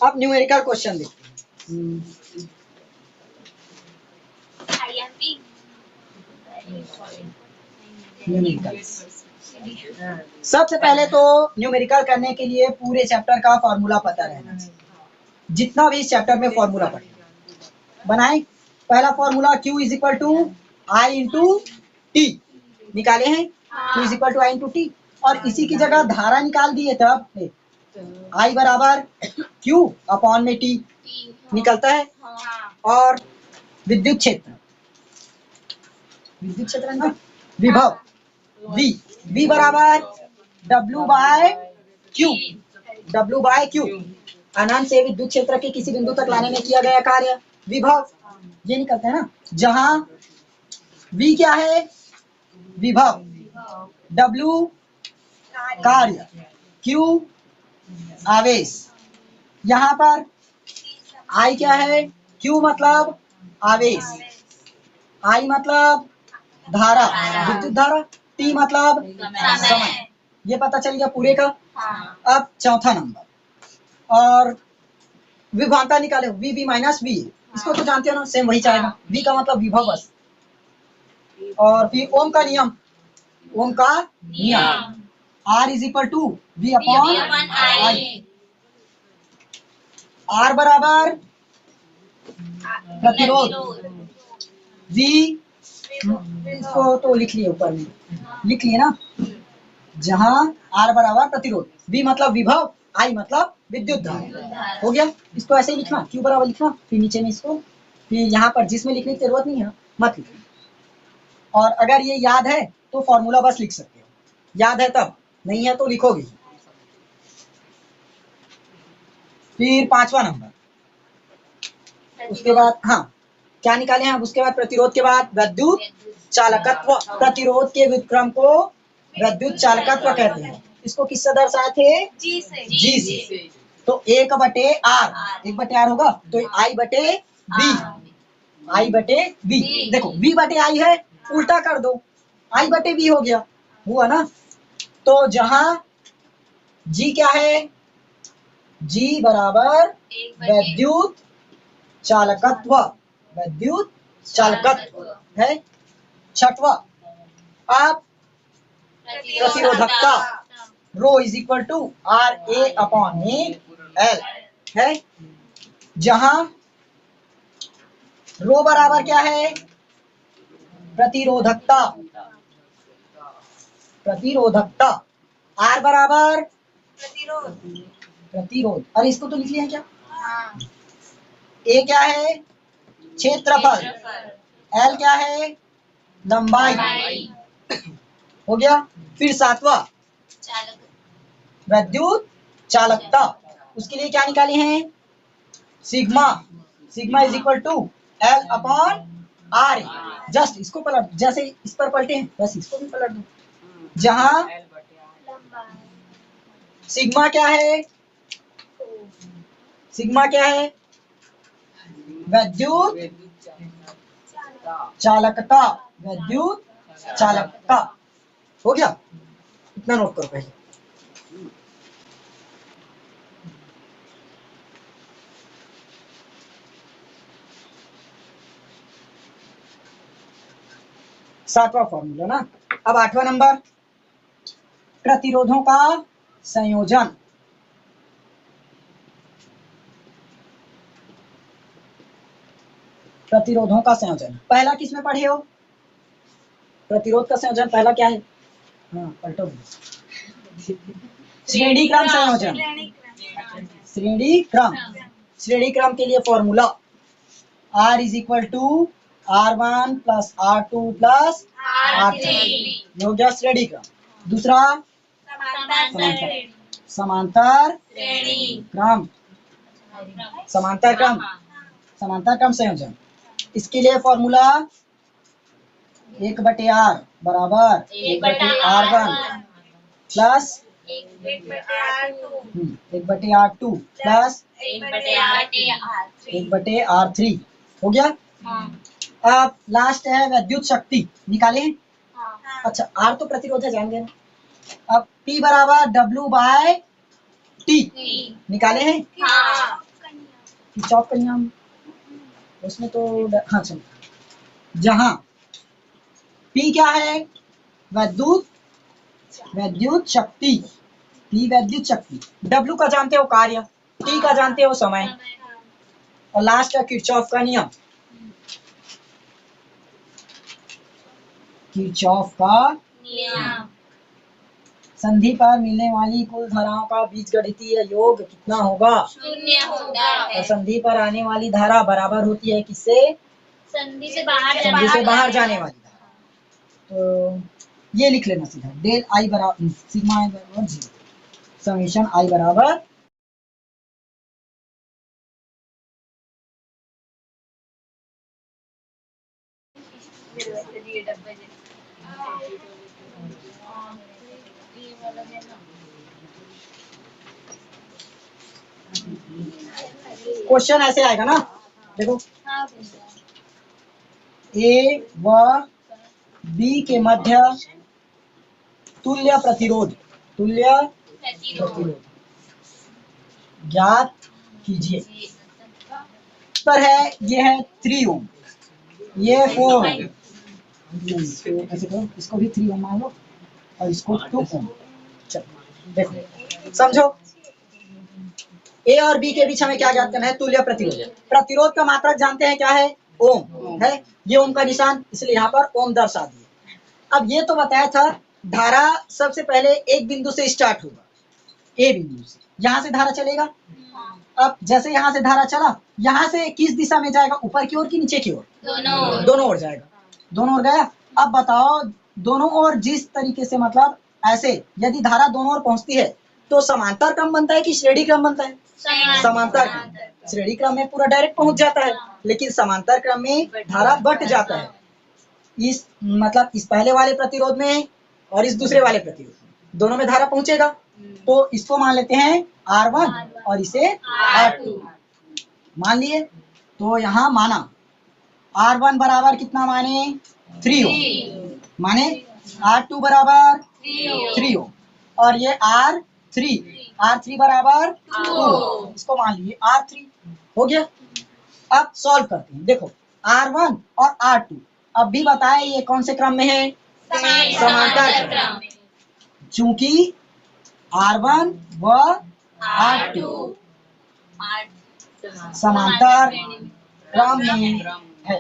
अब numerical question देखते हैं। सबसे पहले तो न्यूमेरिकल करने के लिए पूरे चैप्टर का फॉर्मूला पता रहना चाहिए, जितना भी इस चैप्टर में फॉर्मूला पढ़े बनाए। पहला formula Q is equal to I into T निकाले हैं, Q is equal to I into T, और इसी की जगह धारा निकाल दिए तब आई बराबर Q अपॉन में टी निकलता है। और विद्युत क्षेत्र ना, विभव V बराबर W बाय Q, अनंत से विद्युत क्षेत्र के किसी बिंदु तक लाने में किया गया कार्य विभव, ये निकलता है ना। जहां V क्या है, विभव, W कार्य, Q आवेश। यहाँ पर I क्या है, Q मतलब आवेश, I मतलब धारा, विद्युत धारा, T मतलब समय। ये पता चल गया पूरे का। अब चौथा नंबर, और विभवांतर निकाले, V माइनस V, इसको तो जानते हो ना, सेम वही चाहेगा। V का मतलब विभव बस। और फिर ओम का नियम, R is equal to V upon I। R बराबर प्रतिरोध, V इसको तो लिख लिए, ऊपर में लिख लिए ना। जहां R बराबर प्रतिरोध, V मतलब विभव, I मतलब विद्युत धारा, हो गया। इसको ऐसे ही लिखना, Q बराबर लिखना, फिर नीचे में इसको, फिर यहाँ पर जिसमें लिखने की जरूरत नहीं है मत लिखना। और अगर ये याद है तो फॉर्मूला बस लिख सकते हो, याद है तब, नहीं है तो लिखोगे। फिर पांचवा नंबर, उसके बाद हाँ क्या निकाले हैं। उसके बाद प्रतिरोध के बाद विद्युत चालकत्व, प्रतिरोध के व्युत्क्रम को विद्युत चालकत्व कहते हैं। इसको किससे दर्शाए थे, जी से। तो 1/R होगा, तो I बटे V, देखो V बटे I है, उल्टा कर दो, I बटे V हो गया, हुआ ना। तो जहां G क्या है, G बराबर विद्युत चालकत्व है। छठवा, आप प्रतिरोधकता, rho is equal to RA upon L है। जहां रो बराबर क्या है, प्रतिरोधकता, R बराबर प्रतिरोध। अरे इसको तो लिख लिया है क्या, A क्या है, क्षेत्रफल, L क्या है, लंबाई, हो गया। फिर सातवां, विद्युत चालकता, उसके लिए क्या निकाले हैं, sigma is equal to L upon R। Just इसको पलट, जैसे इस पर पलटे हैं बस इसको भी पलट दो। जहां सिग्मा क्या है, विद्युत चालकता, हो गया। इतना नोट करो पहले। सातवां फॉर्मूला ना। अब आठवां नंबर, प्रतिरोधों का संयोजन। पहला किसमें पढ़े हो, प्रतिरोध का संयोजन पहला क्या है, हाँ पलटो, श्रेणी क्रम संयोजन। श्रेणी क्रम के लिए formula R is equal to R1 plus R2 plus R3, हो गया श्रेणी क्रम। दूसरा समांतर क्रम संयोजन। इसके लिए फॉर्मूला 1/R बराबर 1/R1 plus 1/R2 plus 1/R3, हो गया। अब लास्ट है विद्युत शक्ति, निकाले हैं। अच्छा R तो प्रतिरोध है, जान गए ना। अब P बराबर W बाय T निकाले हैं। किरचॉफ का नियम उसमें तो हाँ चलो, जहां P क्या है, वैद्युत शक्ति, P वैद्युत शक्ति, W का जानते हो कार्य, T का जानते हो समय, और लास्ट है किरचॉफ का नियम। किरचॉफ का नियम, संधि पर मिलने वाली कुल धाराओं का बीजगणितीय योग कितना होगा, 0 होता है। और संधि पर आने वाली धारा बराबर होती है किससे, संधि से बाहर जाने वाली धारा। तो ये लिख लेना सीधा, डेल आई बराबर सिग्मा आई बराबर 0, समेशन आई बराबर क्वेश्चन ऐसे आएगा ना, देखो ए व बी के मध्य तुल्य प्रतिरोध ज्ञात कीजिए। पर है ये है 3 ओम, ये 4 ओम, ऐसे करो, इसको भी 3 ओम मान लो और इसको 2 ओम। चलो देखो समझो, ए और बी के बीच हमें क्या ज्ञात करना है, तुल्य प्रतिरोध। प्रतिरोध का मात्रक जानते हैं क्या है, ओम है, ये ओम का निशान, इसलिए यहाँ पर ओम दर्शा दिए। अब ये तो बताया था धारा सबसे पहले एक बिंदु से स्टार्ट होगा, ए बिंदु से, यहाँ से धारा चलेगा। अब जैसे यहाँ से धारा चला, यहाँ से किस दिशा में जाएगा, ऊपर की ओर की नीचे की ओर, दोनों ओर जाएगा, दोनों ओर गया। अब बताओ दोनों ओर जिस तरीके से, मतलब ऐसे यदि धारा दोनों ओर पहुंचती है तो समांतर क्रम बनता है कि श्रेणी क्रम बनता है, समांतर क्रम। श्रेणी क्रम में पूरा डायरेक्ट पहुंच जाता है, लेकिन समांतर क्रम में धारा बट जाता है, इस मतलब इस पहले वाले प्रतिरोध में और इस दूसरे वाले प्रतिरोध में, दोनों में धारा पहुंचेगा। तो इसको मान लेते हैं R1 और इसे R2 मान लिए। तो यहाँ माना R1 बराबर कितना माने, 3 ओम, माने R2 बराबर 3 ओम, और ये R3 बराबर 2, इसको मान लिए R3 हो गया। अब सॉल्व करते हैं, देखो R1 और R2 अब भी बताए ये कौन से क्रम में है, समांतर क्रम। चूंकि R1 व R2 समांतर क्रम में है,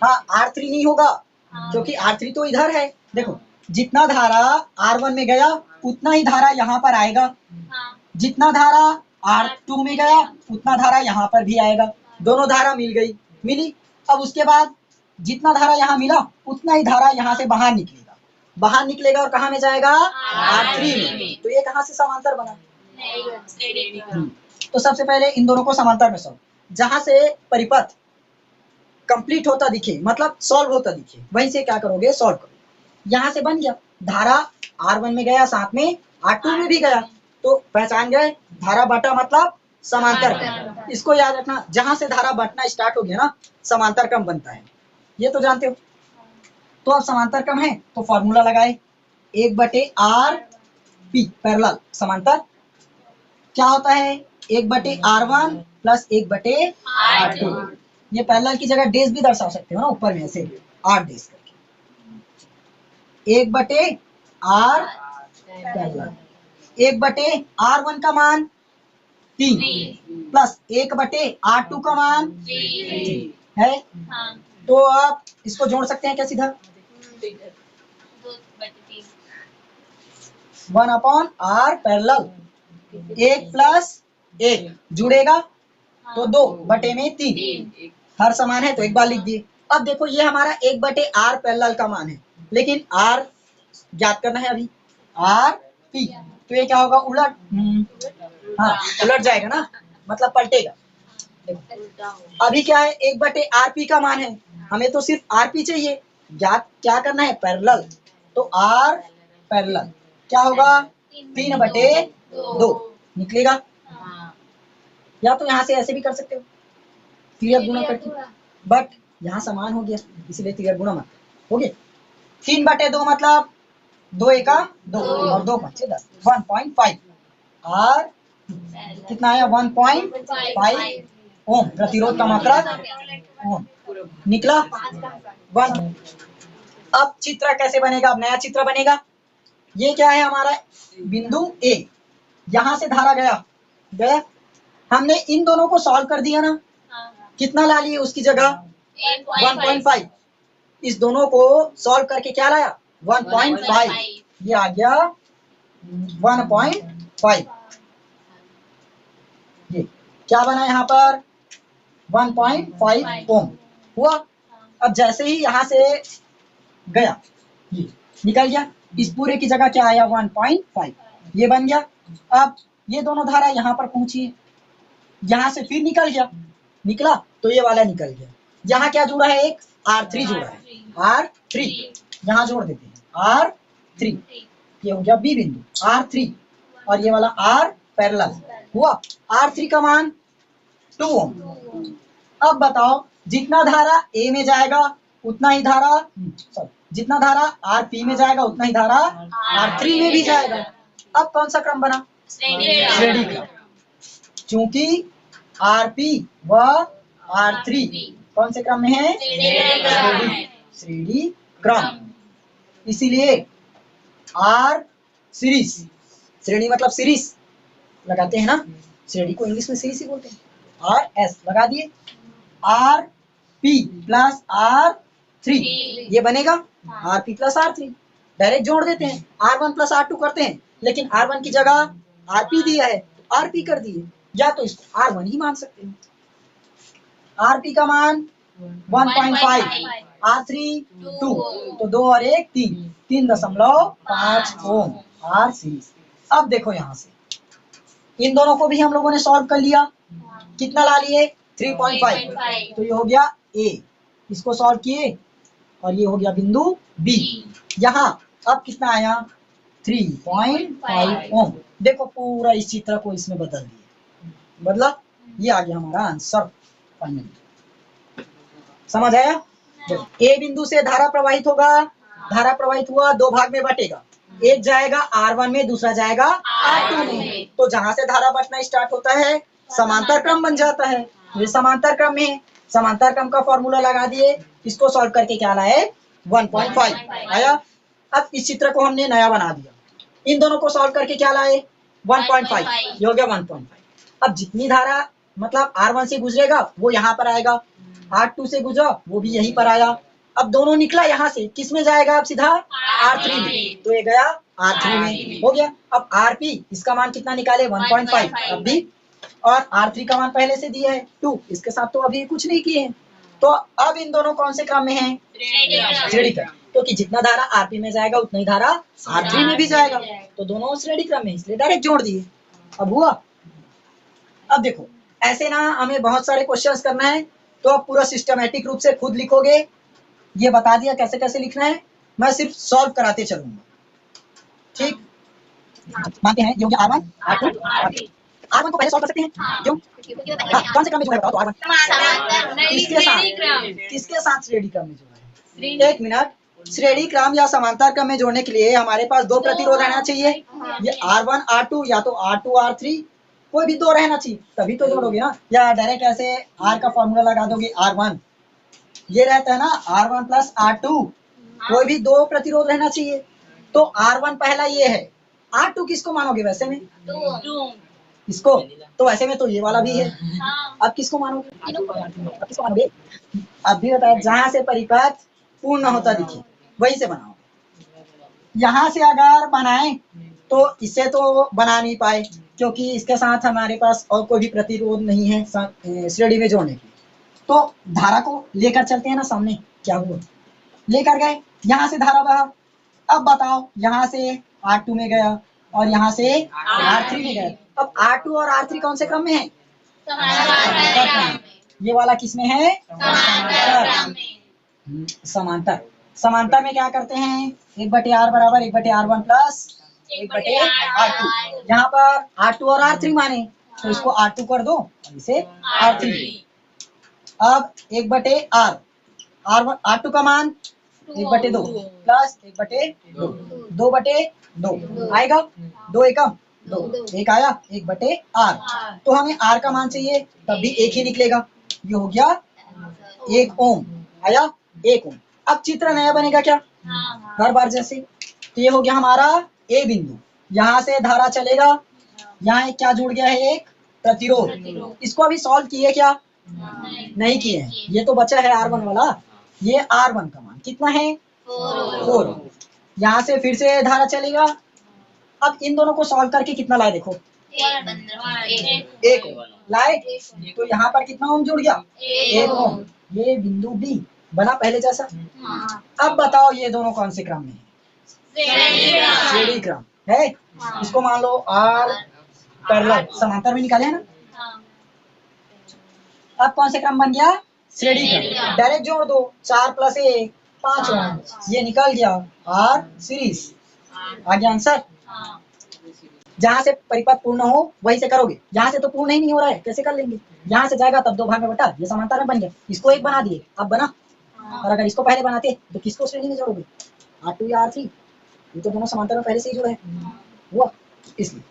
हाँ R3 नहीं होगा, क्योंकि R3 तो इधर है। देखो जितना धारा R1 में गया उतना ही धारा यहाँ पर आएगा, जितना धारा R2 में गया उतना धारा यहाँ पर भी आएगा, दोनों धारा मिली। अब उसके बाद जितना धारा यहाँ मिला उतना ही धारा यहाँ से बाहर निकलेगा और कहाँ में जाएगा, R3 में। तो ये कहाँ से समांतर बना, तो सबसे पहले इन दोनों को समांतर में सॉल्व, जहां से परिपथ कंप्लीट होता दिखे, मतलब सॉल्व होता दिखे, वहीं से क्या करोगे, सॉल्व करो। यहाँ से बन गया, धारा R1 में गया, साथ में R2 में भी गया, तो पहचान गए धारा बटा मतलब समांतर क्रम। इसको याद रखना, जहां से धारा बटना स्टार्ट हो गया ना, समांतर क्रम बनता है, ये तो जानते हो। तो अब समांतर क्रम है तो फॉर्मूला लगाए, 1/R पैरेलल समांतर क्या होता है, 1/R1 प्लस 1/R2। ये पैरेलल की जगह डेज भी दर्शा सकते हो ना, ऊपर में ऐसे 8 डेज करके, 1/R पैरेलल, 1/R1 का मान 3 प्लस 1/R2 का मान 3 है। तो आप इसको जोड़ सकते हैं क्या सीधा, 1/R पैरेलल, 1 प्लस 1 जुड़ेगा तो 2/3, हर समान है तो एक बार लिख दिए। अब देखो ये हमारा 1/R पैरेलल का मान है, लेकिन R ज्ञात करना है अभी, RP, तो ये क्या होगा, उलट, हाँ उलट जाएगा ना, मतलब पलटेगा। अभी क्या है, 1/RP का मान है, हमें तो सिर्फ RP चाहिए, ज्ञात क्या करना है, पैरेलल, तो R पैरेलल क्या होगा, 3/2 निकलेगा। या तो यहाँ से ऐसे भी कर सकते हो, तिर्यक गुणा करके, बट यहाँ समान हो गया इसलिए तिर्यक गुणा मत हो गया। 3/2 मतलब 2 एका 2 और 2 5 10, 1.5 R कितना आया, 1.5 ओम। प्रतिरोध का मात्रा ओम। निकला 1। अब चित्र कैसे बनेगा? अब नया चित्र बनेगा। ये क्या है हमारा बिंदु ए, यहां से धारा गया, हमने इन दोनों को सॉल्व कर दिया ना, कितना ला लिए उसकी जगह 1.5। इस दोनों को सॉल्व करके क्या लाया 1.5, ये आ गया 1.5। ये क्या बना यहाँ पर 1.5 ओम हुआ। अब जैसे ही यहाँ से गया, ये निकल गया, इस पूरे की जगह क्या आया 1.5, ये बन गया। अब ये दोनों धारा यहाँ पर पहुंची है, यहाँ से फिर निकल गया, निकला तो ये वाला निकल गया। यहाँ क्या जुड़ा है? एक R3 जुड़ा है, R3 यहाँ जोड़ देते हैं, R3। ये हो गया बी बिंदु R3, और ये वाला R पैरेलल हुआ। R3 का मान 2 ओम। अब बताओ, जितना धारा A में जाएगा उतना ही धारा जितना धारा RP में जाएगा उतना ही धारा R3 में भी जाएगा। अब कौन सा क्रम बना? श्रेणी क्रम। क्योंकि RP व R3 कौन से क्रम में है? श्रेणी क्रम। इसीलिए R सीरीज, श्रेणी मतलब सीरीज लगाते हैं ना, श्रेणी को इंग्लिश में सीरीज ही बोलते हैं। RS लगा दिए, RP प्लस R3 ये बनेगा RP प्लस R3। डायरेक्ट जोड़ देते हैं, R1 प्लस R2 करते हैं, लेकिन R1 की जगह RP दिया है तो RP कर दिए, या तो इसको R1 ही मान सकते हैं। RP का मान 1.5, R3 2, तो 2 और 1 3, 3.5 ओम R सीरीज। अब देखो यहाँ से इन दोनों को भी हम लोगों ने सॉल्व कर लिया, कितना ला लिए 3.5, तो ये हो गया A, इसको सॉल्व किए और ये हो गया बिंदु B। यहाँ अब कितना आया 3.5 ओम। देखो पूरा इस चित्र को इसमें बदल दिया, बदला, ये आ गया हमारा आंसर फाइनल। समझ आया? ए बिंदु से धारा प्रवाहित होगा, धारा प्रवाहित हुआ, दो भाग में बटेगा, एक जाएगा R1 में, दूसरा जाएगा R2 में। तो जहां से धारा बटना स्टार्ट होता है समांतर क्रम बन जाता है, ये समांतर क्रम में, समांतर क्रम का फॉर्मूला लगा दिए, इसको सॉल्व करके क्या लाए 1.5 आया। अब इस चित्र को हमने नया बना दिया, इन दोनों को सॉल्व करके क्या लाए 1.5, ये हो गया 1.5। अब जितनी धारा मतलब R1 से गुजरेगा वो यहाँ पर आएगा, R2 से गुजरा वो भी यहीं पर आया। अब दोनों निकला यहाँ से, किस में जाएगा अब सीधा R3 में, तो ये गया R3 में, हो गया। अब RP इसका मान कितना निकाले 1.5 अभी, और R3 का मान पहले से दिया है 2, इसके साथ तो अभी कुछ नहीं किए हैं। तो अब इन दोनों कौन से क्रम में है? श्रेणी क्रम, क्योंकि जितना धारा RP में जाएगा उतना ही धारा R3 में भी जाएगा, तो दोनों श्रेणी क्रम में, इसलिए डायरेक्ट जोड़ दिए। अब हुआ। अब देखो ऐसे ना हमें बहुत सारे क्वेश्चंस करना है, तो आप पूरा सिस्टमैटिक रूप से खुद लिखोगे, ये बता दिया कैसे कैसे लिखना है, मैं सिर्फ सॉल्व कराते चलूंगा, ठीक? मानते हैं जो R1 R2 R1 को पहले सॉल्व कर सकते हैं, क्यों? हाँ, कौन से क्रम में जुड़ा है बताओ तो R1 किसके साथ श्रेणी क्रम में जुड़ा है? एक मिनट, श्रेणी क्रम या समांतर क्रम में जोड़ने के लिए हमारे पास दो प्रतिरोध रहना चाहिए, ये R1 R2 या तो R2 R3, कोई भी दो रहना चाहिए, तभी तो जोड़ोगे ना, या डायरेक्ट ऐसे R का फॉर्मूला लगा दोगे R1, ये रहता है ना R1 प्लस R2, कोई भी दो प्रतिरोध रहना चाहिए। तो R1 पहला ये है, R2 किसको मानोगे वैसे में? इसको, तो वैसे में तो ये वाला भी है। अब किसको मानोगे? अब किसको मानोगे? अब भी बताया, जहां से परिपथ पूर्ण होता दिखे वहीं से बनाओ। यहाँ से अगर बनाए तो इससे तो बना नहीं पाए, क्योंकि इसके साथ हमारे पास और कोई भी प्रतिरोध नहीं है श्रेणी में जोड़ने के। तो धारा को लेकर चलते हैं ना सामने, क्या हुआ, लेकर गए, यहाँ से धारा बहा। अब बताओ यहाँ से R2 में गया और यहाँ से R3 में गया। अब R2 और R3 कौन से क्रम में है? ये वाला किस में है? समांतर। समांतर में क्या करते हैं, 1/R बराबर 1/R1 प्लस 1/R2। यहाँ पर R2 और R3 माने तो इसको R2 कर दो और इसे R3। अब 1/R, R2 का मान 1/2 प्लस 1/2, 2/2 आएगा, 2 एकम 2 एक आया 1/r। तो हमें r का मान चाहिए, तब भी एक ही निकलेगा। ये हो गया 1 ओम, आया 1 ओम। अब चित्र नया बनेगा क्या, हर बार जैसे। तो ये हो गया हमारा ए बिंदु, यहाँ से धारा चलेगा, यहाँ एक क्या जुड़ गया है, एक प्रतिरोध। इसको अभी सॉल्व किए क्या, नहीं किए हैं। ये तो बचा है R1 वाला। ये R1 का मान कितना है, 4। यहाँ से फिर से धारा चलेगा। अब इन दोनों को सॉल्व करके कितना लाए देखो, 1 ओम लाए। तो यहाँ पर कितना ओम जुड़ गया, 1 ओम। ये बिंदु बी बना पहले जैसा। अब बताओ ये दोनों कौन से क्रम में है, श्रेणी क्रम है। इसको मान लो R पैरेलल समांतर में निकाले है ना। अब कौन से क्रम बन गया, श्रेणी क्रम। डायरेक्ट जोड़ दो, 4 + 1 5 ओम, ये निकल गया R सीरीज। आ गया आंसर। जहां से परिपथ पूर्ण हो वहीं से करोगे, यहाँ से तो पूर्ण ही नहीं हो रहा है, कैसे कर लेंगे। यहाँ से जाएगा तब 2 भाग में बटा, ये समांतर में बन गया। इसको 1 बना दिए, अब बना। और अगर इसको पहले बनाते तो किसको श्रेणी में जोड़ोगे, R2 या R3। ये तो दोनों समांतर में पहले से ही जुड़े हैं, हुआ इसलिए।